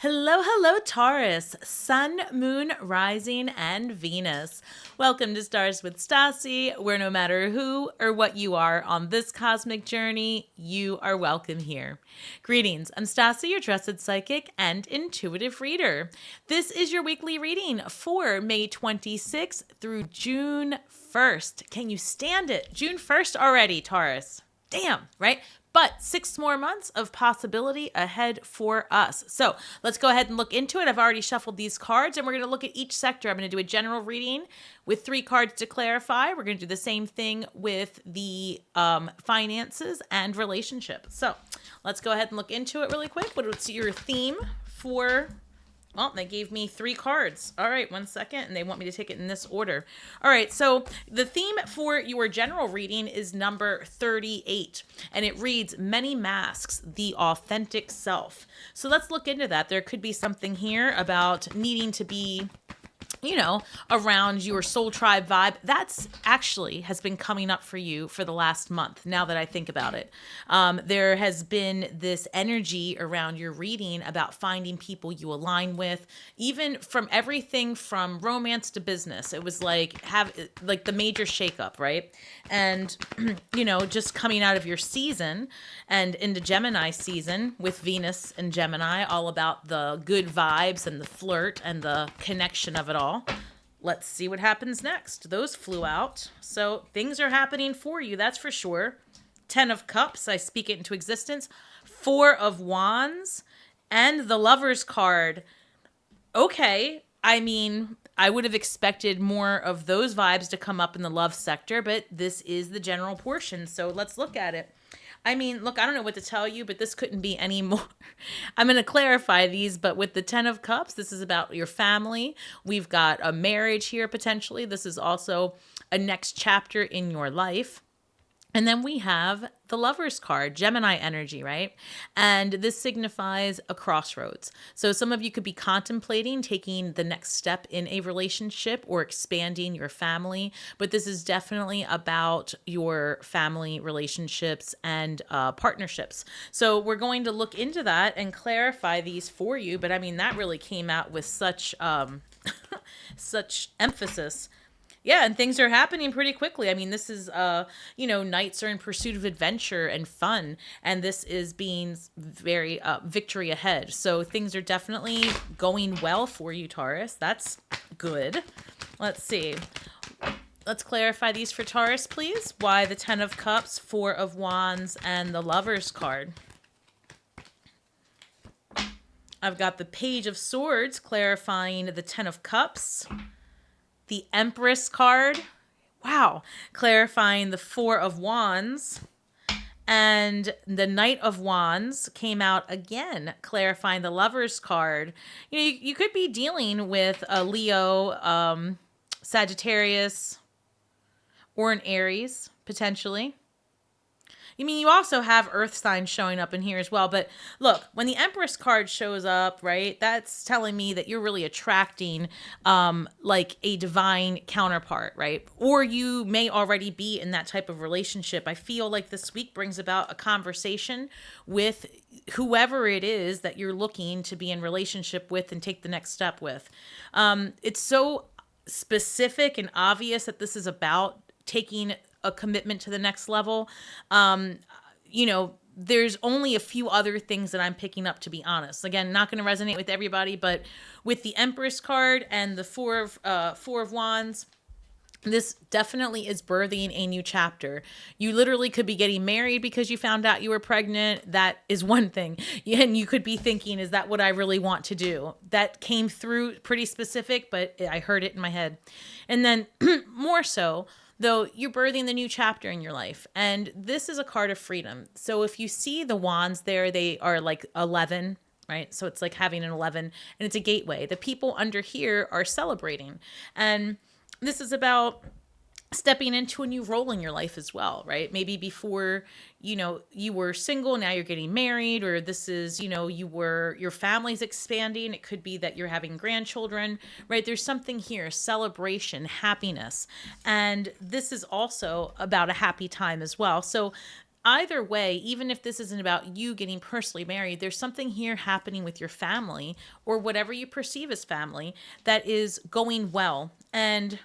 Hello, hello, Taurus, Sun, Moon, Rising, and Venus. Welcome to Stars with Stasi, where no matter who or what you are on this cosmic journey, you are welcome here. Greetings, I'm Stasi, your trusted psychic and intuitive reader. This is your weekly reading for May 26th through June 1st. Can you stand it? June 1st already, Taurus. Damn, right? But 6 more months of possibility ahead for us. So let's go ahead and look into it. I've already shuffled these cards, and we're going to look at each sector. I'm going to do a general reading with 3 cards to clarify. We're going to do the same thing with the finances and relationship. So let's go ahead and look into it really quick. What's your theme for... Well, they gave me 3 cards. All right, 1 second, and they want me to take it in this order. All right, so the theme for your general reading is number 38, and it reads, Many Masks, the Authentic Self. So let's look into that. There could be something here about needing to be, around your soul tribe vibe. That's actually has been coming up for you for the last month, now that I think about it. There has been this energy around your reading about finding people you align with, even from everything from romance to business. It was like the major shakeup, right? And, just coming out of your season and into Gemini season with Venus and Gemini, all about the good vibes and the flirt and the connection of it all. Let's see what happens next. Those flew out. So things are happening for you, that's for sure. 10 of Cups, I speak it into existence. 4 of Wands and the Lover's card. Okay, I mean, I would have expected more of those vibes to come up in the love sector, but this is the general portion. So let's look at it. I mean, look, I don't know what to tell you, but this couldn't be any more. I'm going to clarify these, but with the 10 of Cups, this is about your family. We've got a marriage here, potentially. This is also a next chapter in your life. And then we have the Lover's card, Gemini energy, right? And this signifies a crossroads. So some of you could be contemplating taking the next step in a relationship or expanding your family, but this is definitely about your family relationships and partnerships. So we're going to look into that and clarify these for you. But I mean, that really came out with such such emphasis. Yeah, and things are happening pretty quickly. I mean, this is, knights are in pursuit of adventure and fun, and this is being very victory ahead. So things are definitely going well for you, Taurus. That's good. Let's see. Let's clarify these for Taurus, please. Why the 10 of Cups, 4 of Wands, and the Lover's card? I've got the Page of Swords clarifying the 10 of Cups. The Empress card, wow, clarifying the 4 of Wands. And the Knight of Wands came out again, clarifying the Lover's card. You could be dealing with a Leo, Sagittarius, or an Aries, potentially. I mean, you also have earth signs showing up in here as well. But look, when the Empress card shows up, right, that's telling me that you're really attracting like a divine counterpart, right? Or you may already be in that type of relationship. I feel like this week brings about a conversation with whoever it is that you're looking to be in relationship with and take the next step with. It's so specific and obvious that this is about taking a commitment to the next level. There's only a few other things that I'm picking up, to be honest. Again, not going to resonate with everybody, but with the Empress card and the 4 of Wands, this definitely is birthing a new chapter. You literally could be getting married because you found out you were pregnant. That is one thing. And you could be thinking, is that what I really want to do? That came through pretty specific, but I heard it in my head. And then more so, though, you're birthing the new chapter in your life. And this is a card of freedom. So if you see the wands there, they are like 11, right? So it's like having an 11, and it's a gateway. The people under here are celebrating. And this is about stepping into a new role in your life as well, right? Maybe before, you were single, now you're getting married, or this is, your family's expanding. It could be that you're having grandchildren, right? There's something here, celebration, happiness. And this is also about a happy time as well. So either way, even if this isn't about you getting personally married, there's something here happening with your family or whatever you perceive as family that is going well. And,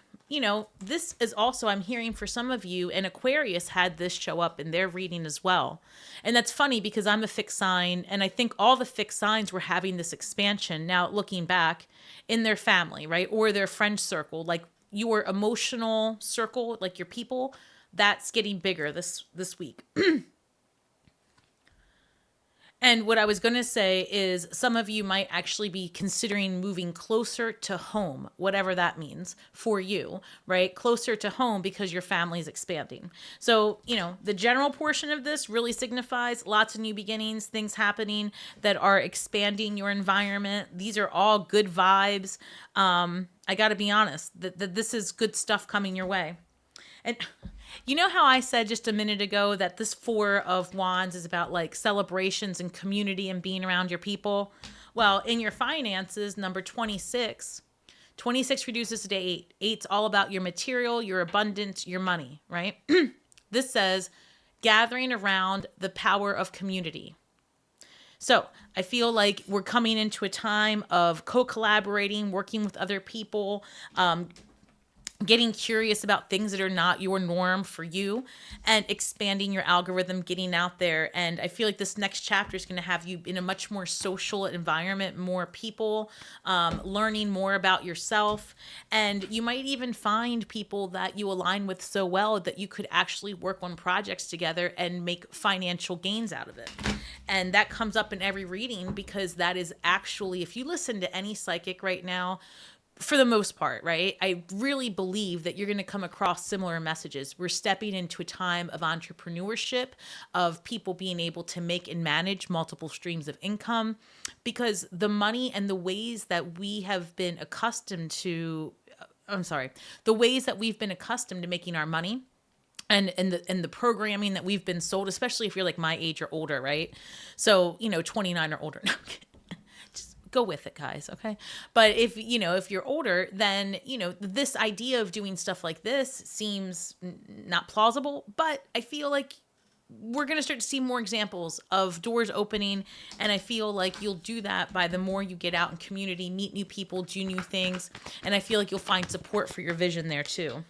this is also, I'm hearing for some of you, and Aquarius had this show up in their reading as well. And that's funny because I'm a fixed sign, and I think all the fixed signs were having this expansion now looking back in their family, right? Or their friend circle, like your emotional circle, like your people, that's getting bigger this week. And what I was going to say is some of you might actually be considering moving closer to home, whatever that means for you, right? Closer to home because your family is expanding. So, the general portion of this really signifies lots of new beginnings, things happening that are expanding your environment. These are all good vibes. I got to be honest, that this is good stuff coming your way. And you know how I said just a minute ago that this Four of Wands is about like celebrations and community and being around your people? Well, in your finances, number 26, 26 reduces to 8. 8's all about your material, your abundance, your money, right? This says gathering around the power of community. So I feel like we're coming into a time of co-collaborating, working with other people, getting curious about things that are not your norm for you, and expanding your algorithm, getting out there. And I feel like this next chapter is going to have you in a much more social environment, more people, learning more about yourself. And you might even find people that you align with so well that you could actually work on projects together and make financial gains out of it. And that comes up in every reading because that is actually, if you listen to any psychic right now, for the most part, right? I really believe that you're going to come across similar messages. We're stepping into a time of entrepreneurship, of people being able to make and manage multiple streams of income, because the money and the ways that we have been accustomed to, the ways that we've been accustomed to making our money, and the programming that we've been sold, especially if you're like my age or older, right? So, 29 or older. No, go with it, guys. Okay. But if you're older, then, this idea of doing stuff like this seems not plausible, but I feel like we're going to start to see more examples of doors opening. And I feel like you'll do that by the more you get out in community, meet new people, do new things. And I feel like you'll find support for your vision there too.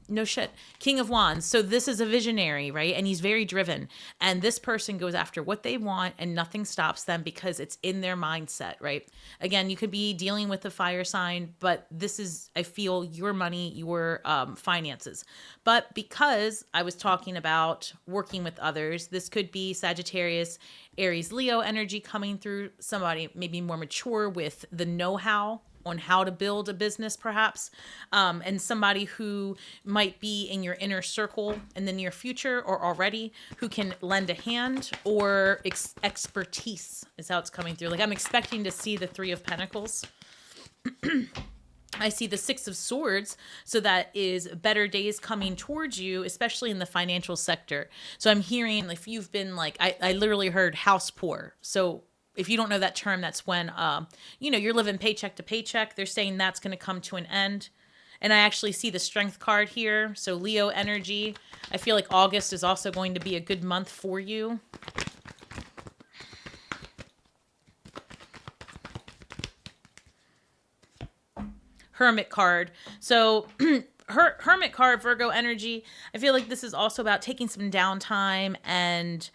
No shit. King of Wands. So this is a visionary, right? And he's very driven. And this person goes after what they want and nothing stops them because it's in their mindset, right? Again, you could be dealing with a fire sign, but this is, I feel, your money, your finances. But because I was talking about working with others, this could be Sagittarius, Aries, Leo energy coming through, somebody maybe more mature with the know-how on how to build a business, perhaps, and somebody who might be in your inner circle in the near future or already who can lend a hand, or expertise is how it's coming through. Like, I'm expecting to see the Three of Pentacles. I see the Six of Swords, so that is better days coming towards you, especially in the financial sector. So I'm hearing, if you've been like, I literally heard house poor. So if you don't know that term, that's when, you're living paycheck to paycheck. They're saying that's going to come to an end. And I actually see the Strength card here. So Leo energy. I feel like August is also going to be a good month for you. Hermit card. So Hermit card, Virgo energy. I feel like this is also about taking some downtime and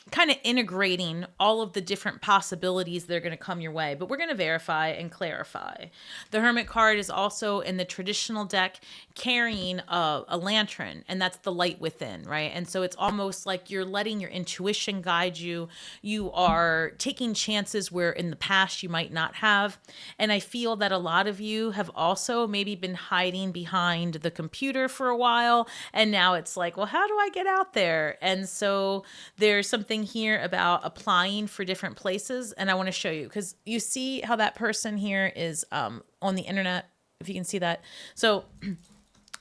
kind of integrating all of the different possibilities that are going to come your way. But we're going to verify and clarify. The Hermit card is also in the traditional deck carrying a lantern, and that's the light within, right? And so it's almost like you're letting your intuition guide you. You are taking chances where in the past you might not have. And I feel that a lot of you have also maybe been hiding behind the computer for a while. And now it's like, well, how do I get out there? And so there's something here about applying for different places, and I want to show you, because you see how that person here is on the internet, if you can see that. So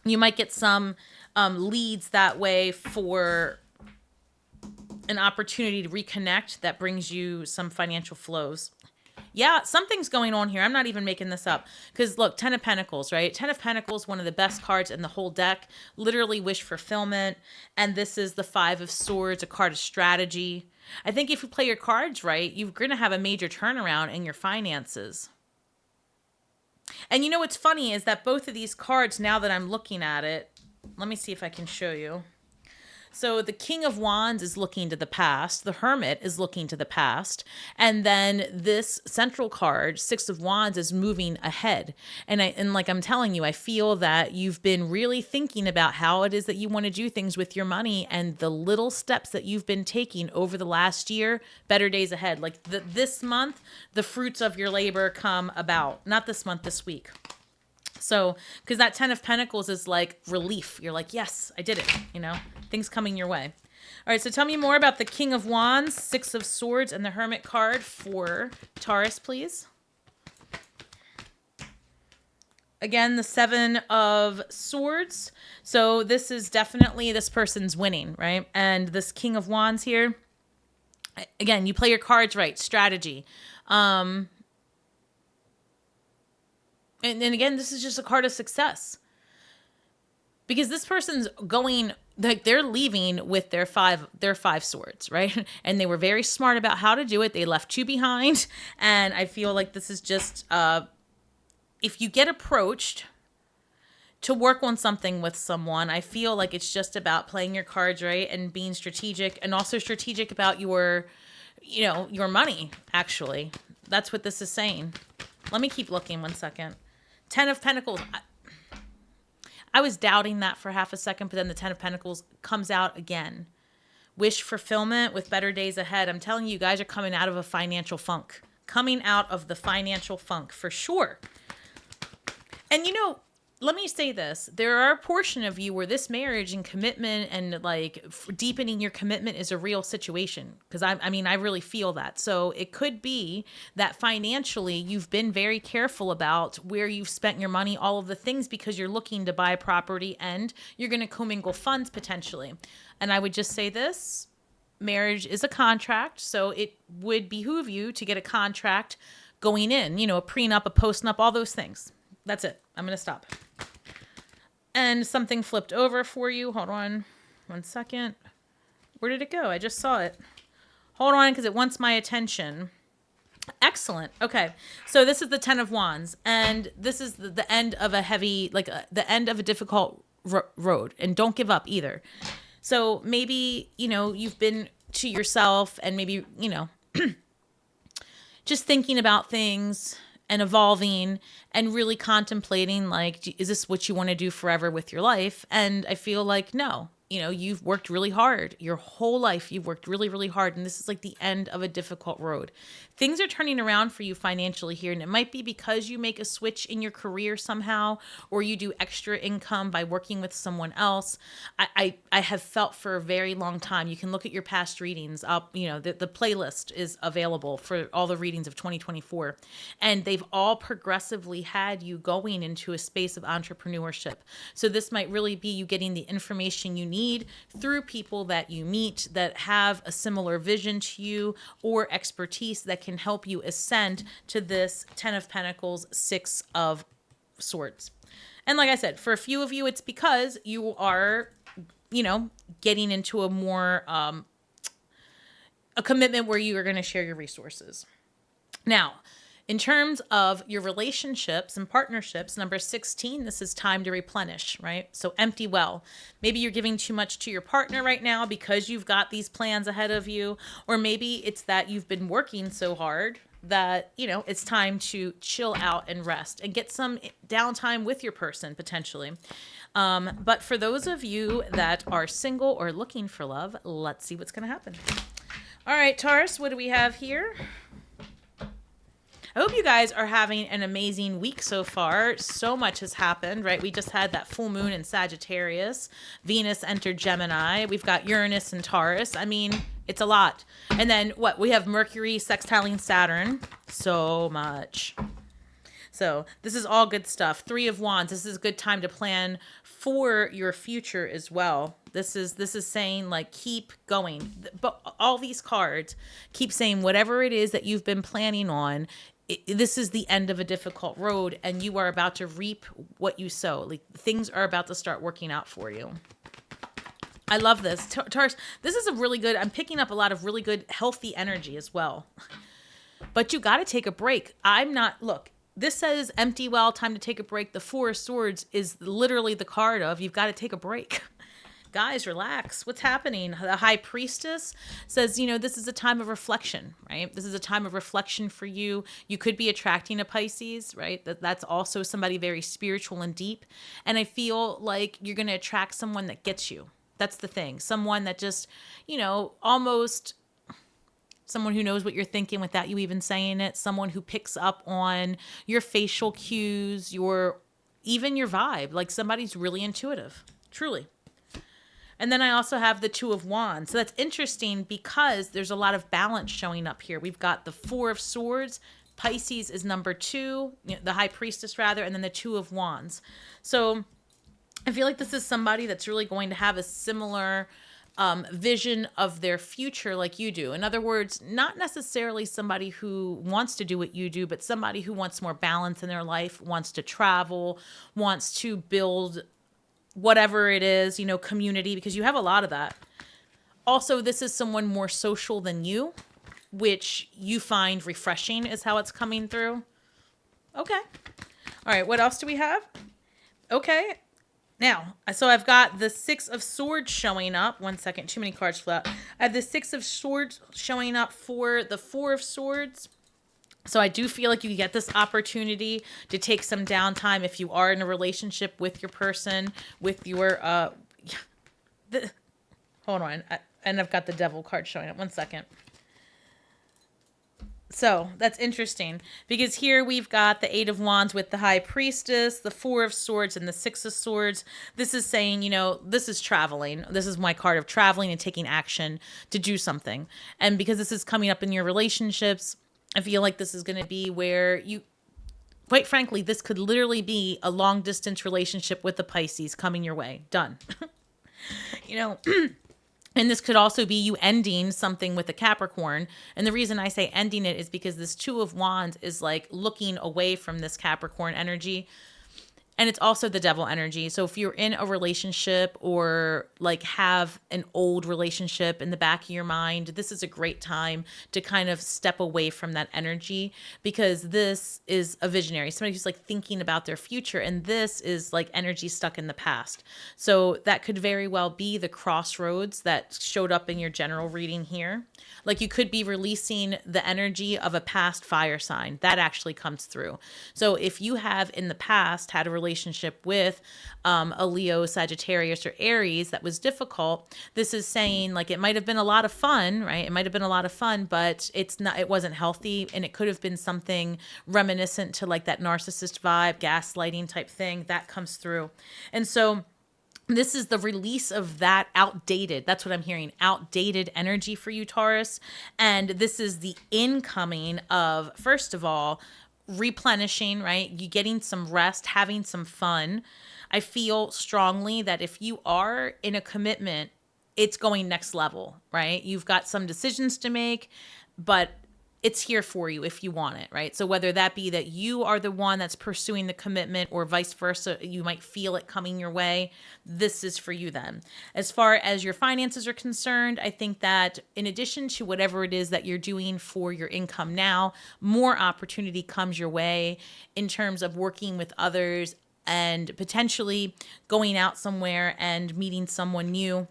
you might get some leads that way for an opportunity to reconnect that brings you some financial flows. Yeah, something's going on here. I'm not even making this up. Because look, Ten of Pentacles, right? Ten of Pentacles, one of the best cards in the whole deck. Literally wish fulfillment. And this is the Five of Swords, a card of strategy. I think if you play your cards right, you're going to have a major turnaround in your finances. And you know what's funny is that both of these cards, now that I'm looking at it, let me see if I can show you. So the King of Wands is looking to the past. The Hermit is looking to the past. And then this central card, Six of Wands, is moving ahead. And like I'm telling you, I feel that you've been really thinking about how it is that you want to do things with your money, and the little steps that you've been taking over the last year, better days ahead. Like this month, the fruits of your labor come about. Not this month, this week. So, because that Ten of Pentacles is like relief. You're like, yes, I did it, you know, things coming your way. All right, so tell me more about the King of Wands, Six of Swords, and the Hermit card for Taurus, please. Again, the Seven of Swords. So this is definitely this person's winning, right? And this King of Wands here, again, you play your cards right, strategy. And again, this is just a card of success. Because this person's going, like, they're leaving with their five swords, right? And they were very smart about how to do it. They left two behind. And I feel like this is just, if you get approached to work on something with someone, I feel like it's just about playing your cards right and being strategic, and also strategic about your, you know, your money, actually. That's what this is saying. Let me keep looking 1 second. Ten of Pentacles. I was doubting that for half a second, but then the Ten of Pentacles comes out again. Wish fulfillment with better days ahead. I'm telling you, you guys are coming out of a financial funk. Coming out of the financial funk for sure. And you know, let me say this. There are a portion of you where this marriage and commitment and like deepening your commitment is a real situation. Because I mean, I really feel that. So it could be that financially you've been very careful about where you've spent your money, all of the things, because you're looking to buy property and you're going to commingle funds potentially. And I would just say this, marriage is a contract. So it would behoove you to get a contract going in, you know, a prenup, a postnup, all those things. That's it. I'm going to stop. And something flipped over for you. Hold on 1 second. Where did it go? I just saw it. Hold on, because it wants my attention. Excellent. Okay. So this is the Ten of Wands. And this is the end of a heavy, like the end of a difficult road. And don't give up either. So maybe, you know, you've been to yourself and maybe, you know, just thinking about things and evolving and really contemplating, like, is this what you want to do forever with your life? And I feel like, no, you know, you've worked really hard your whole life. You've worked really, really hard. And this is like the end of a difficult road. Things are turning around for you financially here. And it might be because you make a switch in your career somehow, or you do extra income by working with someone else. I have felt for a very long time. You can look at your past readings up, you know, the playlist is available for all the readings of 2024. And they've all progressively had you going into a space of entrepreneurship. So this might really be you getting the information you need through people that you meet that have a similar vision to you or expertise that can help you ascend to this Ten of Pentacles, Six of Swords. And like I said, for a few of you, it's because you are, you know, getting into a more, a commitment where you are going to share your resources. Now, in terms of your relationships and partnerships, number 16, this is time to replenish, right? So empty well. Maybe you're giving too much to your partner right now because you've got these plans ahead of you, or maybe it's that you've been working so hard that, you know, it's time to chill out and rest and get some downtime with your person potentially. But for those of you that are single or looking for love, let's see what's going to happen. All right, Taurus, what do we have here? I hope you guys are having an amazing week so far. So much has happened, right? We just had that full moon in Sagittarius. Venus entered Gemini. We've got Uranus and Taurus. I mean, it's a lot. And then what? We have Mercury sextiling Saturn. So much. So this is all good stuff. Three of Wands. This is a good time to plan for your future as well. This is saying like keep going. But all these cards keep saying whatever it is that you've been planning on, this is the end of a difficult road, and you are about to reap what you sow. Like things are about to start working out for you. I love this. Taurus, this is a really good, I'm picking up a lot of really good, healthy energy as well. But you got to take a break. Look, this says empty well, time to take a break. The Four of Swords is literally the card of you've got to take a break. Guys, relax. What's happening? The High Priestess says, this is a time of reflection, right? This is a time of reflection for you. You could be attracting a Pisces, right? That's also somebody very spiritual and deep. And I feel like you're going to attract someone that gets you. That's the thing. Someone that just, almost someone who knows what you're thinking without you even saying it. Someone who picks up on your facial cues, even your vibe. Like somebody's really intuitive, truly. And then I also have the Two of Wands. So that's interesting because there's a lot of balance showing up here. We've got the Four of Swords. Pisces is number 2, the High Priestess rather, and then the Two of Wands. So I feel like this is somebody that's really going to have a similar vision of their future like you do. In other words, not necessarily somebody who wants to do what you do, but somebody who wants more balance in their life, wants to travel, wants to build whatever it is, community, because you have a lot of that. Also, this is someone more social than you, which you find refreshing is how it's coming through. Okay. All right. What else do we have? Okay. Now, so I've got the Six of Swords showing up. One second. Too many cards flew out. I have the Six of Swords showing up for the Four of Swords. So I do feel like you get this opportunity to take some downtime if you are in a relationship with your person, with your, hold on. And I've got the Devil card showing up. One second. So that's interesting because here we've got the Eight of Wands with the High Priestess, the Four of Swords, and the Six of Swords. This is saying, this is traveling. This is my card of traveling and taking action to do something. And because this is coming up in your relationships, I feel like this is going to be where quite frankly, this could literally be a long distance relationship with the Pisces coming your way. Done. And this could also be you ending something with a Capricorn. And the reason I say ending it is because this Two of Wands is like looking away from this Capricorn energy. And it's also the Devil energy. So if you're in a relationship or like have an old relationship in the back of your mind, this is a great time to kind of step away from that energy because this is a visionary, somebody who's like thinking about their future. And this is like energy stuck in the past. So that could very well be the crossroads that showed up in your general reading here. Like you could be releasing the energy of a past fire sign. That actually comes through. So if you have in the past had a relationship with a Leo, Sagittarius, or Aries that was difficult, this is saying like it might have been a lot of fun, right? It might have been a lot of fun, but it wasn't healthy, and it could have been something reminiscent to like that narcissist vibe, gaslighting type thing that comes through. And so this is the release of that that's what I'm hearing, outdated energy for you, Taurus. And this is the incoming of, first of all, replenishing, right? You getting some rest, having some fun. I feel strongly that if you are in a commitment, it's going next level, right? You've got some decisions to make, but it's here for you if you want it, right? So whether that be that you are the one that's pursuing the commitment or vice versa, you might feel it coming your way. This is for you then. As far as your finances are concerned, I think that in addition to whatever it is that you're doing for your income now, more opportunity comes your way in terms of working with others and potentially going out somewhere and meeting someone new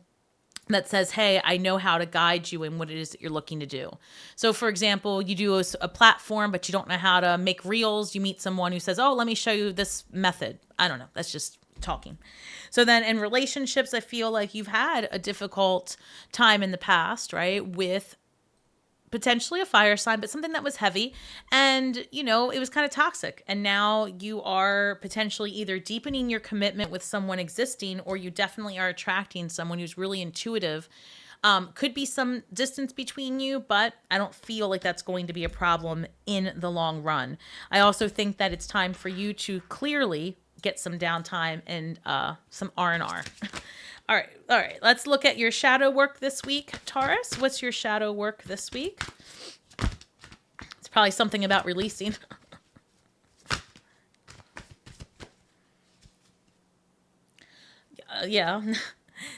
that says, hey, I know how to guide you in what it is that you're looking to do. So for example, you do a platform, but you don't know how to make reels. You meet someone who says, oh, let me show you this method. I don't know. That's just talking. So then in relationships, I feel like you've had a difficult time in the past, right? With potentially a fire sign, but something that was heavy and, it was kind of toxic. And now you are potentially either deepening your commitment with someone existing, or you definitely are attracting someone who's really intuitive. Could be some distance between you, but I don't feel like that's going to be a problem in the long run. I also think that it's time for you to clearly get some downtime and some R&R. All right. All right. Let's look at your shadow work this week, Taurus. What's your shadow work this week? It's probably something about releasing. Yeah,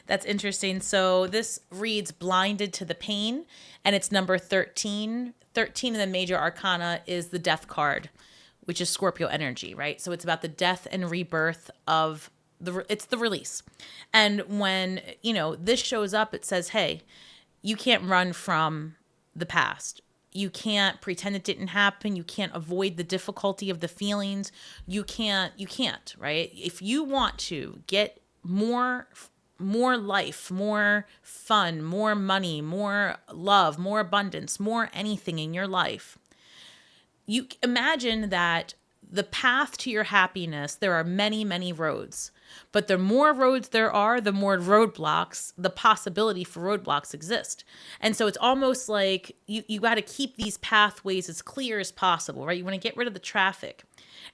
that's interesting. So this reads blinded to the pain, and it's number 13. 13 in the major arcana is the death card, which is Scorpio energy, right? So it's about the death and rebirth of it's the release. And when, this shows up, it says, hey, you can't run from the past. You can't pretend it didn't happen. You can't avoid the difficulty of the feelings. You can't, right? If you want to get more life, more fun, more money, more love, more abundance, more anything in your life, you imagine that the path to your happiness, there are many, many roads. But the more roads there are, the more roadblocks, the possibility for roadblocks exist. And so it's almost like you got to keep these pathways as clear as possible, right? You want to get rid of the traffic.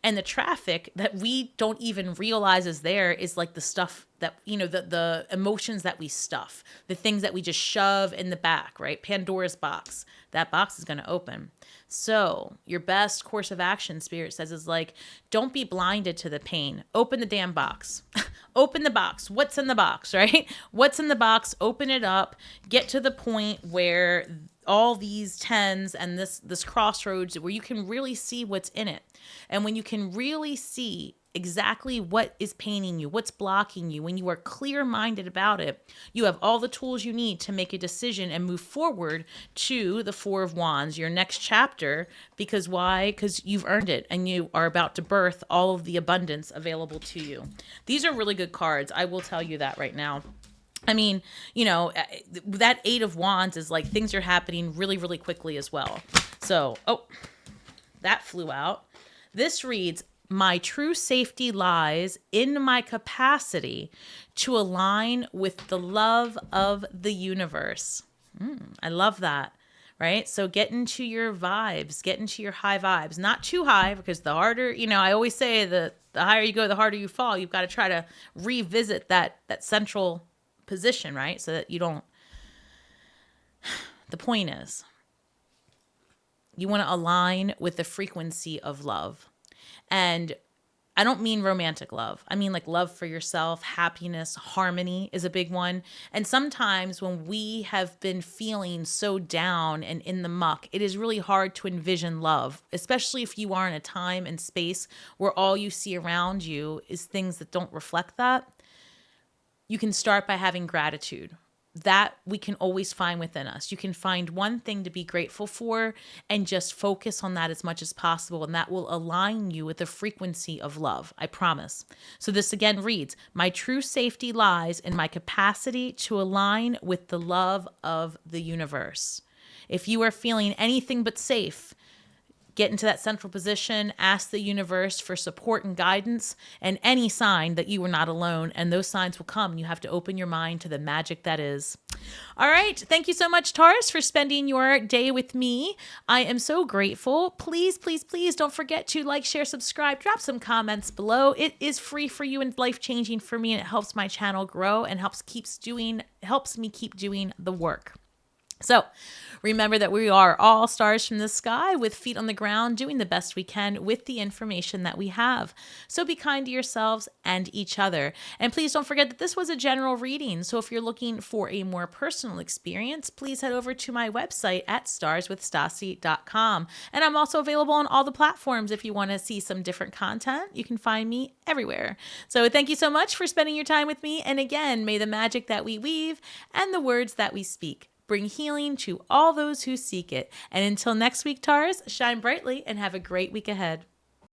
And the traffic that we don't even realize is there is like the stuff that, the emotions that we stuff, the things that we just shove in the back, right? Pandora's box. That box is going to open. So your best course of action, Spirit says, is like, don't be blinded to the pain. Open the damn box. Open the box. What's in the box, right? What's in the box? Open it up. Get to the point where all these tens and this crossroads where you can really see what's in it. And when you can really see exactly what is paining you, what's blocking you, when you are clear-minded about it, you have all the tools you need to make a decision and move forward to the Four of Wands, your next chapter. Because why? Because you've earned it and you are about to birth all of the abundance available to you. These are really good cards. I will tell you that right now. I mean, that Eight of Wands is like things are happening really, really quickly as well. So, that flew out. This reads, my true safety lies in my capacity to align with the love of the universe. I love that, right? So get into your vibes, get into your high vibes. Not too high, because the harder, I always say that the higher you go, the harder you fall. You've got to try to revisit that central position, right? So that you don't, the point is, you want to align with the frequency of love. And I don't mean romantic love. I mean like love for yourself, happiness, harmony is a big one. And sometimes when we have been feeling so down and in the muck, it is really hard to envision love, especially if you are in a time and space where all you see around you is things that don't reflect that. You can start by having gratitude. That we can always find within us. You can find one thing to be grateful for and just focus on that as much as possible. And that will align you with the frequency of love. I promise. So this again reads, my true safety lies in my capacity to align with the love of the universe. If you are feeling anything but safe, get into that central position, ask the universe for support and guidance, and any sign that you are not alone. And those signs will come. You have to open your mind to the magic that is. All right. Thank you so much, Taurus, for spending your day with me. I am so grateful. Please, please, please don't forget to like, share, subscribe, drop some comments below. It is free for you and life-changing for me, and it helps my channel grow and helps me keep doing the work. So remember that we are all stars from the sky with feet on the ground, doing the best we can with the information that we have. So be kind to yourselves and each other. And please don't forget that this was a general reading. So if you're looking for a more personal experience, please head over to my website at starswithstasi.com. And I'm also available on all the platforms. If you want to see some different content, you can find me everywhere. So thank you so much for spending your time with me. And again, may the magic that we weave and the words that we speak bring healing to all those who seek it. And until next week, Taurus, shine brightly and have a great week ahead.